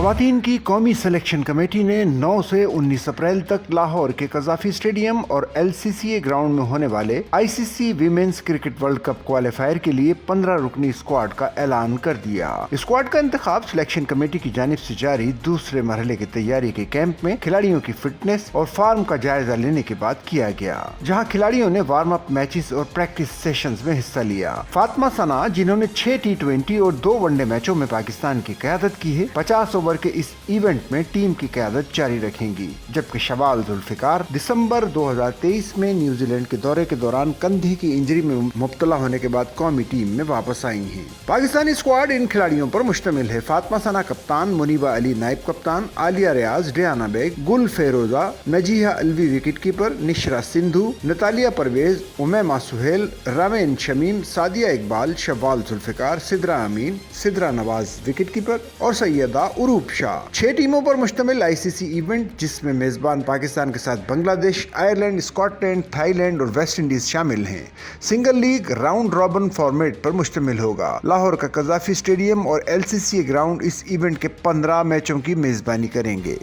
खवातीन की कौमी सिलेक्शन कमेटी ने 9 से 19 अप्रैल तक लाहौर के कजाफी स्टेडियम और LCCA ग्राउंड में होने वाले ICC women's cricket world cup qualifier के लिए 15 रुकनी स्क्वाड का ऐलान कर दिया। स्क्वाड का इंतखाब सिलेक्शन कमेटी की जानिब से जारी दूसरे मरहले की तैयारी के कैंप में खिलाड़ियों की फिटनेस और फॉर्म का जायजा लेने के बाद किया गया, जहां खिलाड़ियों ने वार्म अप मैचेस और प्रैक्टिस सेशंस में हिस्सा लिया। फातिमा सना, जिन्होंने 6 T20 और 2 वनडे मैचों में पाकिस्तान की क़यादत की है, 50 ओवर के इस इवेंट में टीम की क़यादत जारी रखेंगी, जबकि शवाल जुल्फिकार दिसंबर 2023 में न्यूजीलैंड के दौरे के दौरान कंधे की इंजरी में मुब्तला होने के बाद कौमी टीम में वापस आई हैं। पाकिस्तानी स्क्वाड इन खिलाड़ियों पर मुश्तमिल है। फातिमा सना कप्तान, मुनीबा अली नायब कप्तान, आलिया रियाज, Diana Baig, Gul Feroza, Naziha Alvi wicket keeper, Nashra Sandhu, Natalia Parvez, Umaima Sohail, Rameen Shamim, Sadia Iqbal, Shawaal Zulfiqar, Sidra Amin, Sidra Nawaz wicket keeper और सैयदा उरूप शाह। 6 टीमों पर मुश्तमिल ICC इवेंट, जिसमें मेजबान पाकिस्तान के साथ बांग्लादेश, आयरलैंड, स्कॉटलैंड, थाईलैंड और वेस्ट इंडीज शामिल हैं। Single league round robin format पर मुश्तमिल होगा। लाहौर का कजाफी स्टेडियम और LCCA ग्राउंड इस इवेंट के 15 मैचों की मेजबानी करेंगे।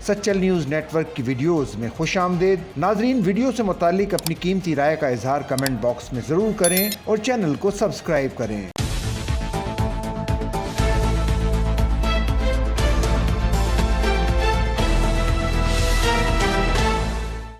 सच्चल न्यूज़ नेटवर्क की वीडियोस में खुश आमदेद। नाजरीन, वीडियो से मुतालिक अपनी कीमती राय का इजहार कमेंट बॉक्स में ज़रूर करें और चैनल को सब्सक्राइब करें।